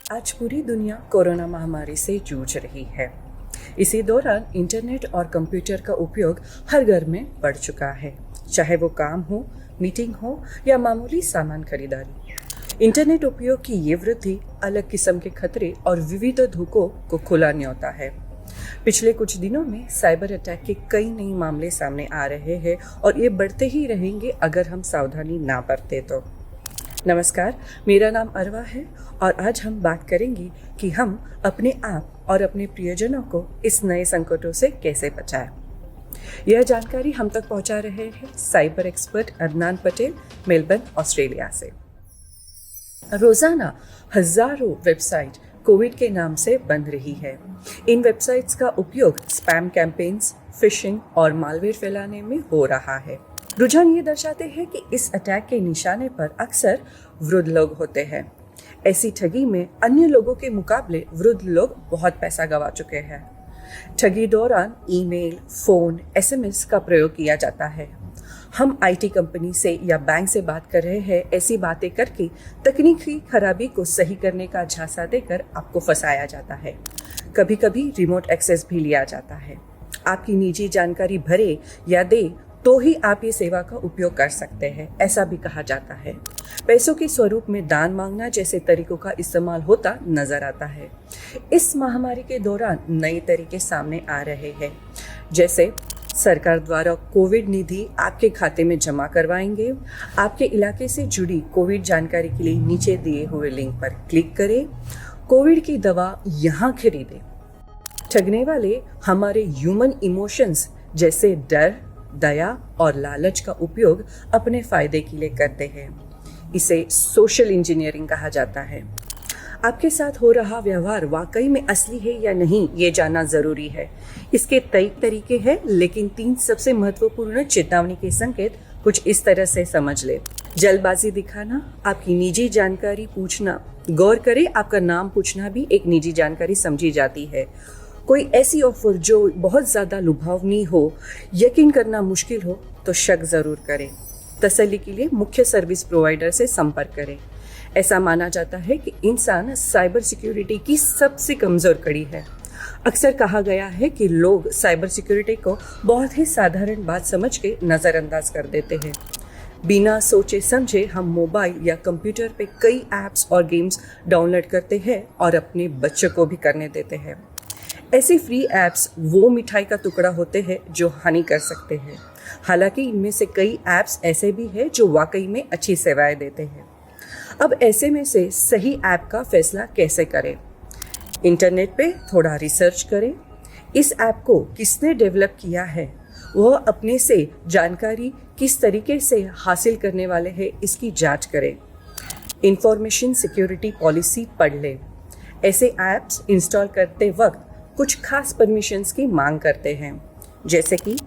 आज पूरी दुनिया कोरोना महामारी से जूझ रही है। इसी दौरान इंटरनेट और कंप्यूटर का उपयोग हर घर में बढ़ चुका है, चाहे वो काम हो, मीटिंग हो या मामूली सामान खरीदारी। इंटरनेट उपयोग की ये वृद्धि अलग किस्म के खतरे और विविध धोखों को खुला न्योता है। पिछले कुछ दिनों में साइबर अटैक के कई नए मामले सामने आ रहे हैं और ये बढ़ते ही रहेंगे अगर हम सावधानी ना बरतें तो। नमस्कार, मेरा नाम अरवा है और आज हम बात करेंगे कि हम अपने आप और अपने प्रियजनों को इस नए संकटों से कैसे बचाएं। यह जानकारी हम तक पहुंचा रहे हैं cyber expert Adnan Patel, Melbourne, Australia से। रोजाना हजारों वेबसाइट कोविड के नाम से बन रही है। इन वेबसाइट्स का उपयोग स्पैम कैंपेन्स, फिशिंग और मालवेयर फैलाने में हो रहा है। रुझान ये दर्शाते हैं कि इस अटैक के निशाने पर अक्सर वृद्ध लोग होते हैं। ऐसी ठगी में अन्य लोगों के मुकाबले वृद्ध लोग बहुत पैसा गंवा चुके हैं। ठगी दौरान ईमेल, फोन, एसएमएस का प्रयोग किया जाता है। हम आईटी कंपनी से या बैंक से बात कर रहे हैं, ऐसी बातें करके तकनीकी खराबी को सही करने का झांसा देकर आपको फंसाया जाता है। कभी कभी रिमोट एक्सेस भी लिया जाता है। आपकी निजी जानकारी भरे या दे तो ही आप ये सेवा का उपयोग कर सकते हैं, ऐसा भी कहा जाता है। पैसों के स्वरूप में दान मांगना जैसे तरीकों का इस्तेमाल होता नजर आता है। इस महामारी के दौरान नए तरीके सामने आ रहे हैं, जैसे सरकार द्वारा कोविड निधि आपके खाते में जमा करवाएंगे। आपके इलाके से जुड़ी कोविड जानकारी के लिए नीचे दिए हुए लिंक पर क्लिक करें। कोविड की दवा यहाँ खरीदें। ठगने वाले हमारे ह्यूमन इमोशंस जैसे डर, दया और लालच का उपयोग अपने फायदे के लिए करते हैं। इसे सोशल इंजीनियरिंग कहा जाता है। आपके साथ हो रहा व्यवहार वाकई में असली है या नहीं, ये जानना जरूरी है। इसके कई तरीके हैं, लेकिन 3 सबसे महत्वपूर्ण चेतावनी के संकेत कुछ इस तरह से समझ ले। जल्दबाजी दिखाना, आपकी निजी जानकारी पूछना। गौर करें, आपका नाम पूछना भी एक निजी जानकारी समझी जाती है। कोई ऐसी ऑफर जो बहुत ज़्यादा लुभावनी हो, यकीन करना मुश्किल हो, तो शक ज़रूर करें। तसल्ली के लिए मुख्य सर्विस प्रोवाइडर से संपर्क करें। ऐसा माना जाता है कि इंसान साइबर सिक्योरिटी की सबसे कमज़ोर कड़ी है। अक्सर कहा गया है कि लोग साइबर सिक्योरिटी को बहुत ही साधारण बात समझ के नज़रअंदाज कर देते हैं। बिना सोचे समझे हम मोबाइल या कंप्यूटर पे कई ऐप्स और गेम्स डाउनलोड करते हैं और अपने बच्चों को भी करने देते हैं। ऐसे फ्री ऐप्स वो मिठाई का टुकड़ा होते हैं जो हानि कर सकते हैं। हालांकि इनमें से कई ऐप्स ऐसे भी हैं जो वाकई में अच्छी सेवाएं देते हैं। अब ऐसे में से सही ऐप का फैसला कैसे करें? इंटरनेट पे थोड़ा रिसर्च करें। इस ऐप को किसने डेवलप किया है, वह अपने से जानकारी किस तरीके से हासिल करने वाले हैं, इसकी जांच करें। इंफॉर्मेशन सिक्योरिटी पॉलिसी पढ़ लें। ऐसे ऐप्स इंस्टॉल करते वक्त कुछ खास परमिशंस की मांग करते हैं, जैसे कि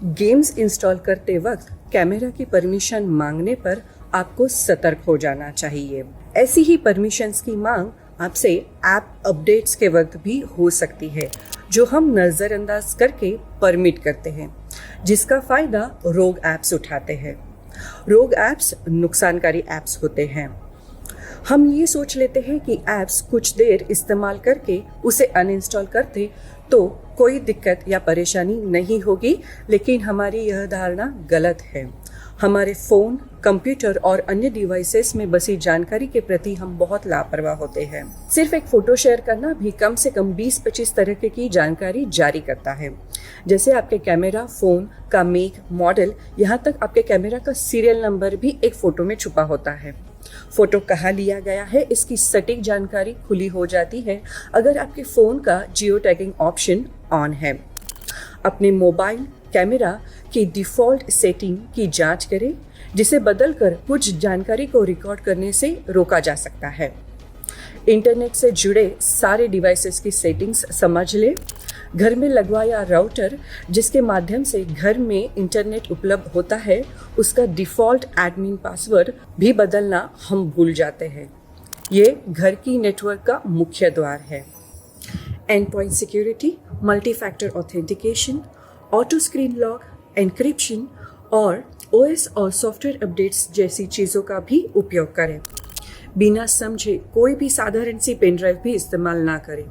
गेम्स इंस्टॉल करते वक्त कैमरा की परमिशन मांगने पर आपको सतर्क हो जाना चाहिए। ऐसी ही परमिशंस की मांग आपसे ऐप अपडेट्स के वक्त भी हो सकती है, जो हम नज़रअंदाज करके परमिट करते हैं, जिसका फ़ायदा रोग ऐप्स उठाते हैं। रोग ऐप्स नुकसानकारी ऐप्स होते हैं। हम ये सोच लेते हैं कि ऐप्स कुछ देर इस्तेमाल करके उसे अनइंस्टॉल करते तो कोई दिक्कत या परेशानी नहीं होगी, लेकिन हमारी यह धारणा गलत है। हमारे फ़ोन, कंप्यूटर और अन्य डिवाइसेस में बसी जानकारी के प्रति हम बहुत लापरवाह होते हैं। सिर्फ एक फ़ोटो शेयर करना भी कम से कम 20-25 तरह की जानकारी जारी करता है, जैसे आपके कैमरा, फ़ोन का मेक, मॉडल, यहाँ तक आपके कैमरा का सीरियल नंबर भी एक फ़ोटो में छुपा होता है। फोटो कहाँ लिया गया है, इसकी सटीक जानकारी खुली हो जाती है अगर आपके फ़ोन का जियो टैगिंग ऑप्शन ऑन है। अपने मोबाइल कैमरा की डिफ़ॉल्ट सेटिंग की जांच करें, जिसे बदलकर कुछ जानकारी को रिकॉर्ड करने से रोका जा सकता है। इंटरनेट से जुड़े सारे डिवाइसेस की सेटिंग्स समझ लें। घर में लगवाया राउटर जिसके माध्यम से घर में इंटरनेट उपलब्ध होता है, उसका डिफ़ॉल्ट एडमिन पासवर्ड भी बदलना हम भूल जाते हैं। ये घर की नेटवर्क का मुख्य द्वार है। And point security, multi factor authentication, auto screen lock, encryption और ओएस और सॉफ्टवेयर अपडेट्स जैसी चीज़ों का भी उपयोग करें। बिना समझे कोई भी साधारण सी पेन ड्राइव भी इस्तेमाल ना करें।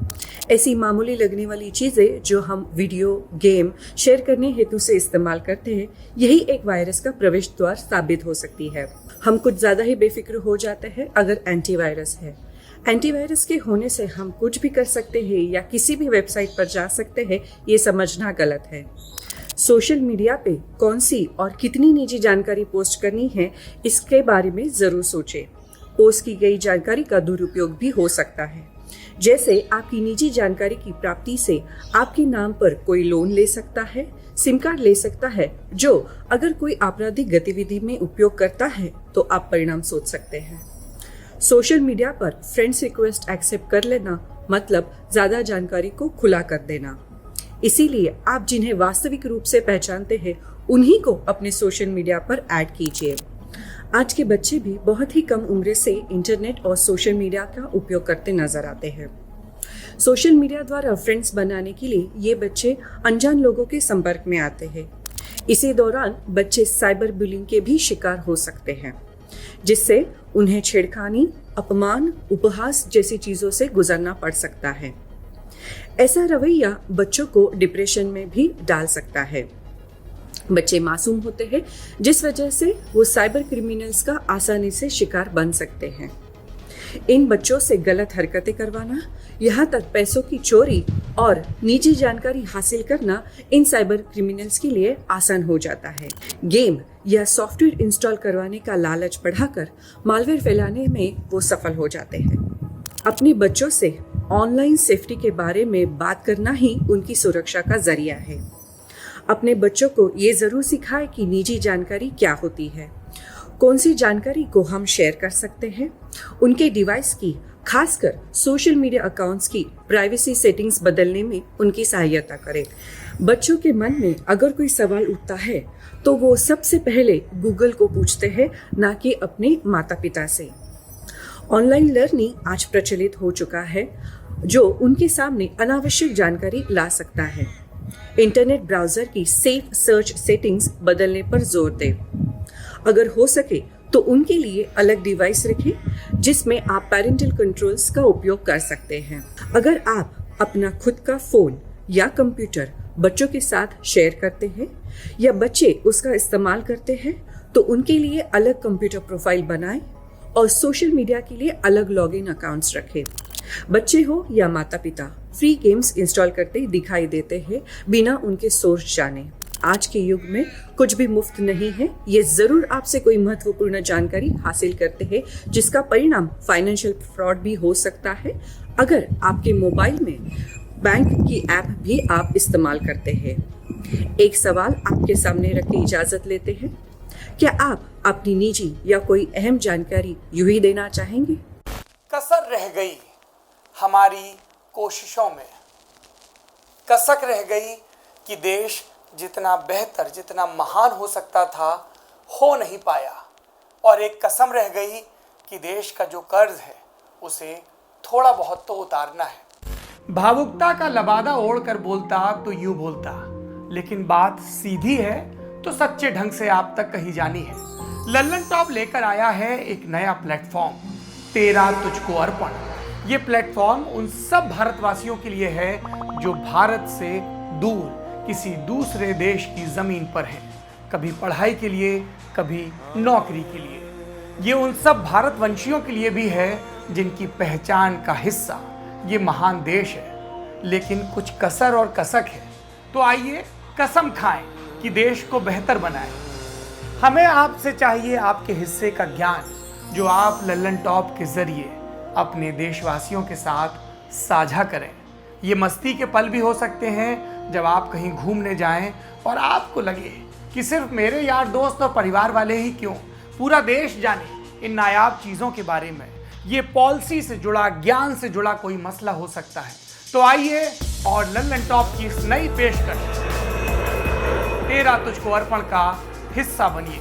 ऐसी मामूली लगने वाली चीज़ें जो हम वीडियो, गेम शेयर करने हेतु से इस्तेमाल करते हैं, यही एक वायरस का प्रवेश द्वार साबित हो सकती है। हम कुछ ज़्यादा ही बेफिक्र हो जाते हैं अगर एंटीवायरस है। एंटीवायरस के होने से हम कुछ भी कर सकते हैं या किसी भी वेबसाइट पर जा सकते हैं, ये समझना गलत है। सोशल मीडिया पे कौन सी और कितनी निजी जानकारी पोस्ट करनी है, इसके बारे में ज़रूर सोचें। पोस्ट की गई जानकारी का दुरुपयोग भी हो सकता है। जैसे आपकी निजी जानकारी की प्राप्ति से आपके नाम पर कोई लोन ले सकता है, सिम कार्ड ले सकता है, जो अगर कोई आपराधिक गतिविधि में उपयोग करता है तो आप परिणाम सोच सकते हैं। सोशल मीडिया पर फ्रेंड्स रिक्वेस्ट एक्सेप्ट कर लेना मतलब ज़्यादा जानकारी को खुला कर देना। इसीलिए आप जिन्हें वास्तविक रूप से पहचानते हैं, उन्हीं को अपने सोशल मीडिया पर ऐड कीजिए। आज के बच्चे भी बहुत ही कम उम्र से इंटरनेट और सोशल मीडिया का उपयोग करते नजर आते हैं। सोशल मीडिया द्वारा फ्रेंड्स बनाने के लिए ये बच्चे अनजान लोगों के संपर्क में आते हैं। इसी दौरान बच्चे साइबर बुलिंग के भी शिकार हो सकते हैं, जिससे उन्हें छेड़खानी, अपमान, उपहास जैसी चीजों से गुजरना पड़ सकता है। ऐसा रवैया बच्चों को डिप्रेशन में भी डाल सकता है। बच्चे मासूम होते हैं, जिस वजह से वो साइबर क्रिमिनल्स का आसानी से शिकार बन सकते हैं। इन बच्चों से गलत हरकतें करवाना, यहाँ तक पैसों की चोरी और निजी जानकारी हासिल करना इन साइबर क्रिमिनल्स के लिए आसान हो जाता है। गेम या सॉफ्टवेयर इंस्टॉल करवाने का लालच बढ़ाकर मालवेयर फैलाने में वो सफल हो जाते हैं। अपने बच्चों से ऑनलाइन सेफ्टी के बारे में बात करना ही उनकी सुरक्षा का जरिया है। अपने बच्चों को ये जरूर सिखाएं कि निजी जानकारी क्या होती है, कौन सी जानकारी को हम शेयर कर सकते हैं, उनके डिवाइस की, खासकर सोशल मीडिया अकाउंट्स की प्राइवेसी सेटिंग्स बदलने में उनकी सहायता करें। बच्चों के मन में अगर कोई सवाल उठता है तो वो सबसे पहले गूगल को पूछते हैं, ना कि अपने माता पिता से। ऑनलाइन लर्निंग आज प्रचलित हो चुका है, जो उनके सामने अनावश्यक जानकारी ला सकता है। इंटरनेट ब्राउजर की सेफ सर्च सेटिंग्स बदलने पर जोर दें। अगर हो सके तो उनके लिए अलग डिवाइस रखें, जिसमें आप पेरेंटल कंट्रोल्स का उपयोग कर सकते हैं। अगर आप अपना खुद का फोन या कंप्यूटर बच्चों के साथ शेयर करते हैं या बच्चे उसका इस्तेमाल करते हैं, तो उनके लिए अलग कंप्यूटर प्रोफाइल बनाएं और सोशल मीडिया के लिए अलग लॉगिन अकाउंट्स रखें। बच्चे हो या माता पिता, फ्री गेम्स इंस्टॉल करते दिखाई देते हैं बिना उनके सोर्स जाने। आज के युग में कुछ भी मुफ्त नहीं है। ये जरूर आपसे कोई महत्वपूर्ण जानकारी हासिल करते हैं, जिसका परिणाम फाइनेंशियल फ्रॉड भी हो सकता है। अगर आपके मोबाइल में बैंक की ऐप भी आप इस्तेमाल करते हैं। एक सवाल आपके सामने रख के इजाजत लेते हैं, क्या आप अपनी निजी या कोई अहम जानकारी यूं ही देना चाहेंगे? कसर रह गई हमारी कोशिशों में, कसक रह गई कि देश जितना बेहतर, जितना महान हो सकता था, हो नहीं पाया। और एक कसम रह गई कि देश का जो कर्ज है उसे थोड़ा बहुत तो उतारना है। भावुकता का लबादा ओढ़कर बोलता तो यूं बोलता, लेकिन बात सीधी है तो सच्चे ढंग से आप तक कही जानी है। लल्लन टॉप लेकर आया है एक नया प्लेटफॉर्म, तेरा तुझको अर्पण। ये प्लेटफॉर्म उन सब भारतवासियों के लिए है जो भारत से दूर किसी दूसरे देश की जमीन पर हैं, कभी पढ़ाई के लिए, कभी नौकरी के लिए। ये उन सब भारतवंशियों के लिए भी है जिनकी पहचान का हिस्सा ये महान देश है, लेकिन कुछ कसर और कसक है। तो आइए कसम खाएं कि देश को बेहतर बनाएं। हमें आपसे चाहिए आपके हिस्से का ज्ञान, जो आप लल्लन टॉप के जरिए अपने देशवासियों के साथ साझा करें। ये मस्ती के पल भी हो सकते हैं जब आप कहीं घूमने जाएं और आपको लगे कि सिर्फ मेरे यार दोस्त और परिवार वाले ही क्यों, पूरा देश जाने इन नायाब चीज़ों के बारे में। ये पॉलिसी से जुड़ा, ज्ञान से जुड़ा कोई मसला हो सकता है। तो आइए और लल्लन टॉप की इस नई पेशकश तेरा तुझको अर्पण का हिस्सा बनिए।